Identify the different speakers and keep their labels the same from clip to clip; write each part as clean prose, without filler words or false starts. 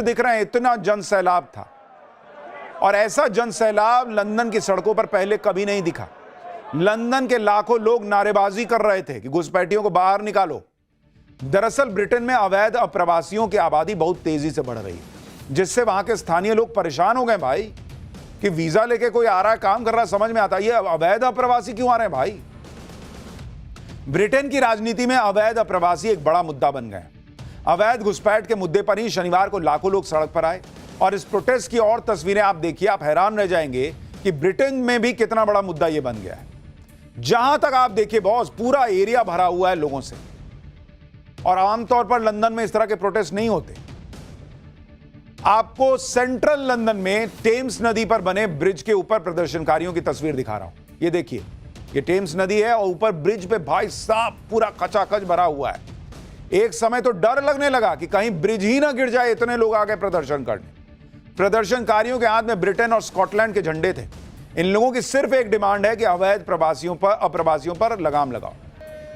Speaker 1: दिख रहे हैं, इतना जन सैलाब था। और ऐसा जन सैलाब लंदन की सड़कों पर पहले कभी नहीं दिखा। लंदन के लाखों लोग नारेबाजी कर रहे थे कि घुसपैठियों को बाहर निकालो। दरअसल ब्रिटेन में अवैध अप्रवासियों की आबादी बहुत तेजी से बढ़ रही है, जिससे वहां के स्थानीय लोग परेशान हो गए भाई कि वीजा लेके कोई आ रहा है, काम कर रहा है, समझ में आता है ये अवैध अप्रवासी क्यों आ रहे हैं भाई। ब्रिटेन की राजनीति में अवैध अप्रवासी एक बड़ा मुद्दा बन गए। अवैध घुसपैठ के मुद्दे पर ही शनिवार को लाखों लोग सड़क पर आए और इस प्रोटेस्ट की और तस्वीरें आप देखिए, आप हैरान रह जाएंगे कि ब्रिटेन में भी कितना बड़ा मुद्दा यह बन गया है। जहां तक आप देखिए बॉस, पूरा एरिया भरा हुआ है लोगों से। और आमतौर पर लंदन में इस तरह के प्रोटेस्ट नहीं होते। आपको सेंट्रल लंदन में टेम्स नदी पर बने ब्रिज के ऊपर प्रदर्शनकारियों की तस्वीर दिखा रहा हूं। ये देखिए, ये टेम्स नदी है और ऊपर ब्रिज पे भाई साहब पूरा कचाकच भरा हुआ है। एक समय तो डर लगने लगा कि कहीं ब्रिज ही ना गिर जाए, इतने लोग आ गए प्रदर्शन करने। प्रदर्शनकारियों के हाथ में ब्रिटेन और स्कॉटलैंड के झंडे थे। इन लोगों की सिर्फ एक डिमांड है कि अवैध अप्रवासियों पर लगाम लगाओ।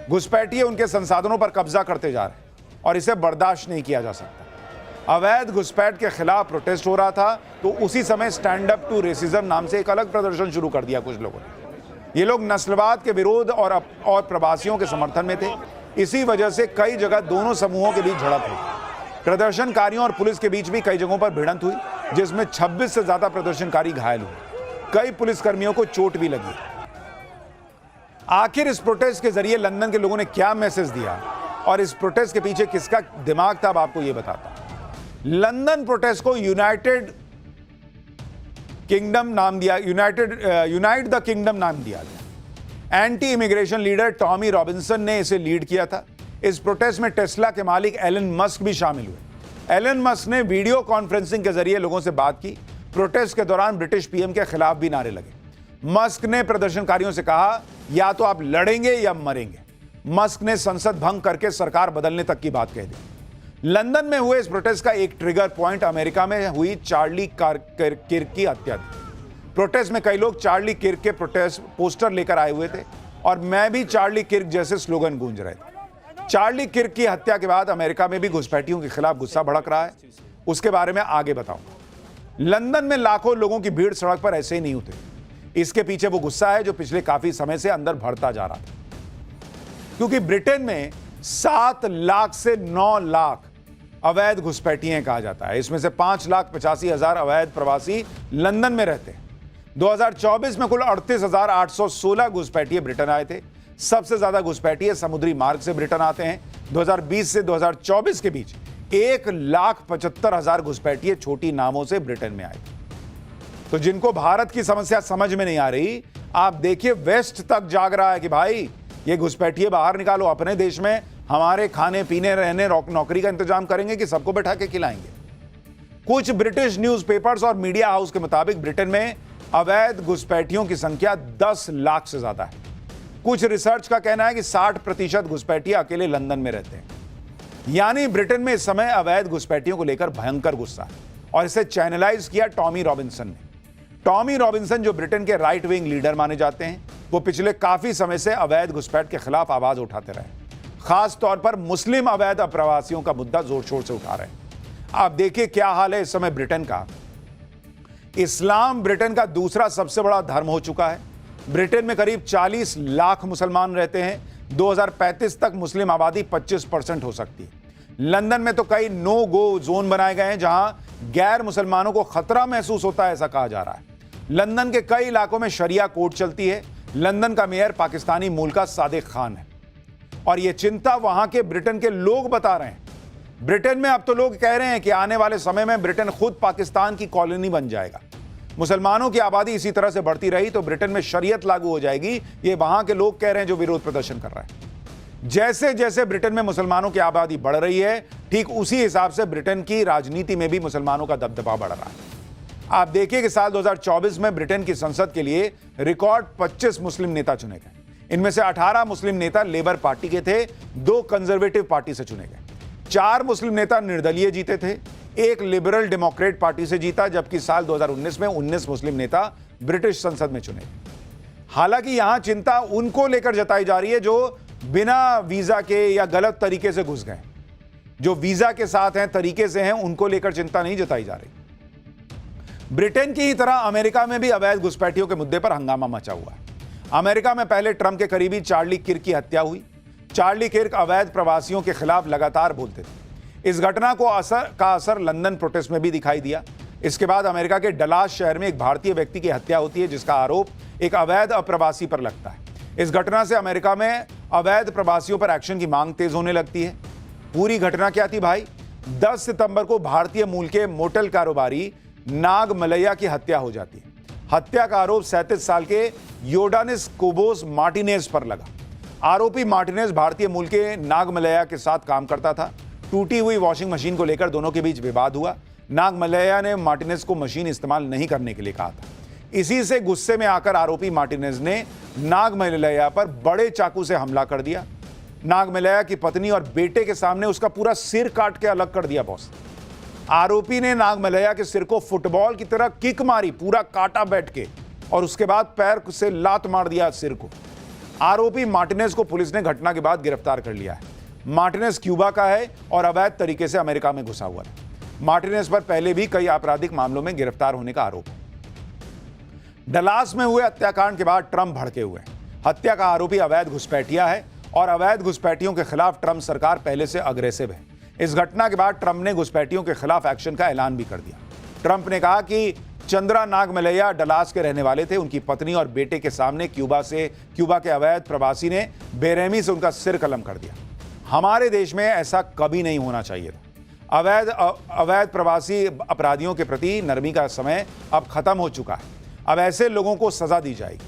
Speaker 1: घुसपैठिए उनके संसाधनों पर कब्जा करते जा रहे हैं और इसे बर्दाश्त नहीं किया जा सकता। अवैध घुसपैठ के खिलाफ प्रोटेस्ट हो रहा था तो उसी समय स्टैंड अप टू रेसिज्म नाम से एक अलग प्रदर्शन शुरू कर दिया कुछ लोगों ने। ये लोग नस्लवाद के विरोध और प्रवासियों के समर्थन में थे। इसी वजह से कई जगह दोनों समूहों के बीच झड़प हुई। प्रदर्शनकारियों और पुलिस के बीच भी कई जगहों पर भिड़ंत हुई, जिसमें 26 से ज्यादा प्रदर्शनकारी घायल हुए। कई पुलिसकर्मियों को चोट भी लगी। आखिर इस प्रोटेस्ट के जरिए लंदन के लोगों ने क्या मैसेज दिया और इस प्रोटेस्ट के पीछे किसका दिमाग था, अब आपको यह बताता हूं। लंदन प्रोटेस्ट को यूनाइट द किंगडम नाम दिया गया। Anti immigration leader Tommy Robinson ने इसे लीड किया था। इस प्रोटेस्ट में टेस्ला के मालिक एलन मस्क भी शामिल हुए। एलन मस्क ने वीडियो कॉन्फ्रेंसिंग के जरिए लोगों से बात की। प्रोटेस्ट के दौरान ब्रिटिश पीएम के खिलाफ भी नारे लगे। मस्क ने प्रदर्शनकारियों से कहा, या तो आप लड़ेंगे या मरेंगे। मस्क ने संसद भंग करके सरकार बदलने तक की बात कह दी। लंदन में हुए इस प्रोटेस्ट का एक ट्रिगर पॉइंट अमेरिका में हुई चार्ली किर्क की हत्या थी। प्रोटेस्ट में कई लोग चार्ली किर्क के प्रोटेस्ट पोस्टर लेकर आए हुए थे और मैं भी चार्ली किर्क जैसे स्लोगन गूंज रहे थे। चार्ली किर्क की हत्या के बाद अमेरिका में भी घुसपैठियों के खिलाफ गुस्सा भड़क रहा है। उसके बारे में आगे बताऊंगा। लंदन में लाखों लोगों की भीड़ सड़क पर ऐसे ही नहीं उतरी। इसके पीछे वो गुस्सा है जो पिछले काफी समय से अंदर बढ़ता जा रहा था, क्योंकि ब्रिटेन में 7 लाख से 9 लाख अवैध घुसपैठिए कहा जाता है। इसमें से 5,85,000 अवैध प्रवासी लंदन में रहते हैं। 2024 में कुल 38,816 घुसपैठिए ब्रिटेन आए थे। सबसे ज्यादा घुसपैठिए समुद्री मार्ग से ब्रिटेन आते हैं। 2020 से 2024 के बीच 1,75,000 घुसपैठिए छोटी नावों से ब्रिटेन में आए। तो जिनको भारत की समस्या समझ में नहीं आ रही, आप देखिए वेस्ट तक जाग रहा है कि भाई ये घुसपैठिए बाहर निकालो। अपने देश में हमारे खाने पीने रहने नौकरी का इंतजाम करेंगे कि सबको बैठा के खिलाएंगे। कुछ ब्रिटिश न्यूज़पेपर्स और मीडिया हाउस के मुताबिक ब्रिटेन में अवैध घुसपैठियों की संख्या 10 लाख से ज्यादा है। कुछ रिसर्च का कहना है कि 60% घुसपैठिए अकेले लंदन में रहते हैं। यानी ब्रिटेन में इस समय अवैध घुसपैठियों को लेकर भयंकर गुस्सा है और इसे चैनलाइज किया टॉमी रॉबिन्सन ने। टॉमी रॉबिन्सन जो ब्रिटेन के राइट विंग लीडर माने जाते हैं, वो पिछले काफी समय से अवैध घुसपैठ के खिलाफ आवाज उठाते रहे। खास तौर पर मुस्लिम अवैध अप्रवासियों का मुद्दा जोर शोर से उठा रहे हैं। आप देखिए क्या हाल है इस समय ब्रिटेन का। इस्लाम ब्रिटेन का दूसरा सबसे बड़ा धर्म हो चुका है। ब्रिटेन में करीब 40 लाख मुसलमान रहते हैं। 2035 तक मुस्लिम आबादी 25% हो सकती है। लंदन में तो कई नो गो जोन बनाए गए हैं जहां गैर मुसलमानों को खतरा महसूस होता है, ऐसा कहा जा रहा है। लंदन के कई इलाकों में शरिया कोर्ट चलती है। लंदन का मेयर पाकिस्तानी मूल का सादिक खान है और यह चिंता वहां के ब्रिटेन के लोग बता रहे हैं। ब्रिटेन में अब तो लोग कह रहे हैं कि आने वाले समय में ब्रिटेन खुद पाकिस्तान की कॉलोनी बन जाएगा। मुसलमानों की आबादी इसी तरह से बढ़ती रही तो ब्रिटेन में शरीयत लागू हो जाएगी, ये वहां के लोग कह रहे हैं जो विरोध प्रदर्शन कर रहे हैं। जैसे जैसे ब्रिटेन में मुसलमानों की आबादी बढ़ रही है, ठीक उसी हिसाब से ब्रिटेन की राजनीति में भी मुसलमानों का दबदबा बढ़ रहा है। आप देखिए कि साल 2024 में ब्रिटेन की संसद के लिए रिकॉर्ड 25 मुस्लिम नेता चुने गए। इनमें से 18 मुस्लिम नेता लेबर पार्टी के थे, 2 कंजर्वेटिव पार्टी से चुने गए। 4 मुस्लिम नेता निर्दलीय जीते थे, 1 लिबरल डेमोक्रेट पार्टी से जीता, जबकि साल 2019 में 19 मुस्लिम नेता ब्रिटिश संसद में चुने गए। हालांकि यहां चिंता उनको लेकर जताई जा रही है जो बिना वीजा के या गलत तरीके से घुस गए। जो वीजा के साथ हैं, तरीके से हैं, उनको लेकर चिंता नहीं जताई जा रही। ब्रिटेन की ही तरह अमेरिका में भी अवैध घुसपैठियों के मुद्दे पर हंगामा मचा हुआ है। अमेरिका में पहले ट्रंप के करीबी चार्ली किर्क की हत्या हुई। चार्ली किर्क अवैध प्रवासियों के खिलाफ लगातार बोलते थे। इस घटना का असर लंदन प्रोटेस्ट में भी दिखाई दिया। इसके बाद अमेरिका के डलास शहर में एक भारतीय व्यक्ति की हत्या होती है, जिसका आरोप एक अवैध अप्रवासी पर लगता है। इस घटना से अमेरिका में अवैध प्रवासियों पर एक्शन की मांग तेज होने लगती है। पूरी घटना क्या थी भाई? 10 सितंबर को भारतीय मूल के मोटेल कारोबारी नाग मलैया की हत्या हो जाती है। हत्या का आरोप 37 साल के योर्डानिस कोबोस मार्टिनेज पर लगा। आरोपी मार्टिनेज भारतीय मूल के नाग मलैया के साथ काम करता था। टूटी हुई वॉशिंग मशीन को लेकर दोनों के बीच विवाद हुआ। नाग मलैया ने मार्टिनेज को मशीन इस्तेमाल नहीं करने के लिए कहा था। इसी से गुस्से में आकर आरोपी मार्टिनेज ने नाग मलैया पर बड़े चाकू से हमला कर दिया। नाग मलैया की पत्नी और बेटे के सामने उसका पूरा सिर काट के अलग कर दिया बॉस। आरोपी ने नाग मलैया के सिर को फुटबॉल की तरह किक मारी, पूरा काटा बैठ के, और उसके बाद पैर से लात मार दिया सिर को। आरोपी मार्टिनेज को पुलिस ने घटना के बाद गिरफ्तार कर लिया है। मार्टिनेज क्यूबा का है और अवैध तरीके से अमेरिका में घुसा हुआ है। मार्टिनेज पर पहले भी कई आपराधिक मामलों में गिरफ्तार होने का आरोप है। डलास में हुए हत्याकांड के बाद ट्रंप भड़के हुए हैं। हत्या का आरोपी अवैध घुसपैठिया है और अवैध घुसपैठियों के खिलाफ ट्रंप सरकार पहले से अग्रेसिव है। इस घटना के बाद ट्रंप ने घुसपैठियों के खिलाफ एक्शन का ऐलान भी कर दिया। ट्रंप ने कहा कि चंद्रा नाग मलैया डलास के रहने वाले थे। उनकी पत्नी और बेटे के सामने क्यूबा के अवैध प्रवासी ने बेरहमी से उनका सिर कलम कर दिया। हमारे देश में ऐसा कभी नहीं होना चाहिए था। अवैध प्रवासी अपराधियों के प्रति नरमी का समय अब खत्म हो चुका है। अब ऐसे लोगों को सजा दी जाएगी।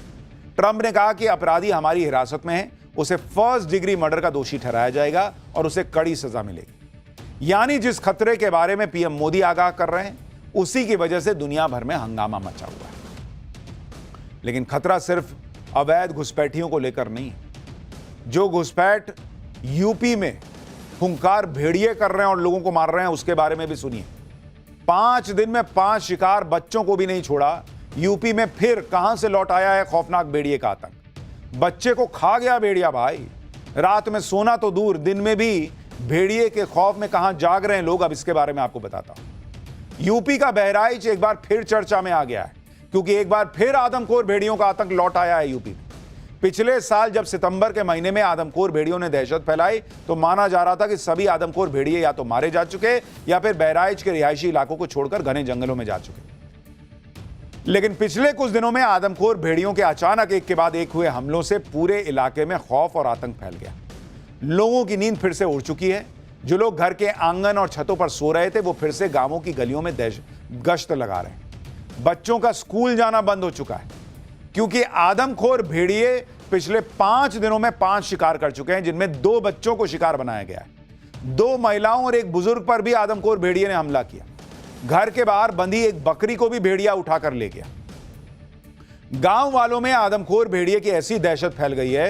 Speaker 1: ट्रंप ने कहा कि अपराधी हमारी हिरासत में है, उसे फर्स्ट डिग्री मर्डर का दोषी ठहराया जाएगा और उसे कड़ी सजा मिलेगी। यानी जिस खतरे के बारे में पीएम मोदी आगाह कर रहे हैं, उसी की वजह से दुनिया भर में हंगामा मचा हुआ है। लेकिन खतरा सिर्फ अवैध घुसपैठियों को लेकर नहीं है। जो घुसपैठ यूपी में खूंखार भेड़िए कर रहे हैं और लोगों को मार रहे हैं, उसके बारे में भी सुनिए। 5 दिन में 5 शिकार, बच्चों को भी नहीं छोड़ा। यूपी में फिर कहां से लौट आया है खौफनाक भेड़िए का आतंक। बच्चे को खा गया भेड़िया भाई। रात में सोना तो दूर, दिन में भी भेड़िए के खौफ में कहां जाग रहे हैं लोग, अब इसके बारे में आपको बताता हूं। यूपी का बहराइच एक बार फिर चर्चा में आ गया है, क्योंकि एक बार फिर आदमखोर भेड़ियों का आतंक लौट आया है यूपी में। पिछले साल जब सितंबर के महीने में आदमखोर भेड़ियों ने दहशत फैलाई, तो माना जा रहा था कि सभी आदमखोर भेड़िए या तो मारे जा चुके या फिर बहराइच के रिहायशी इलाकों को छोड़कर घने जंगलों में जा चुके। लेकिन पिछले कुछ दिनों में आदमखोर भेड़ियों के अचानक एक के बाद एक हुए हमलों से पूरे इलाके में खौफ और आतंक फैल गया। लोगों की नींद फिर से उड़ चुकी है। जो लोग घर के आंगन और छतों पर सो रहे थे, वो फिर से गांवों की गलियों में गश्त लगा रहे हैं। बच्चों का स्कूल जाना बंद हो चुका है, क्योंकि आदमखोर भेड़िए पिछले 5 दिनों में 5 शिकार कर चुके हैं, जिनमें 2 बच्चों को शिकार बनाया गया है। 2 महिलाओं और एक बुजुर्ग पर भी आदमखोर भेड़िए ने हमला किया। घर के बाहर बंधी एक बकरी को भी भेड़िया उठाकर ले गया। गांव वालों में आदमखोर भेड़िए की ऐसी दहशत फैल गई है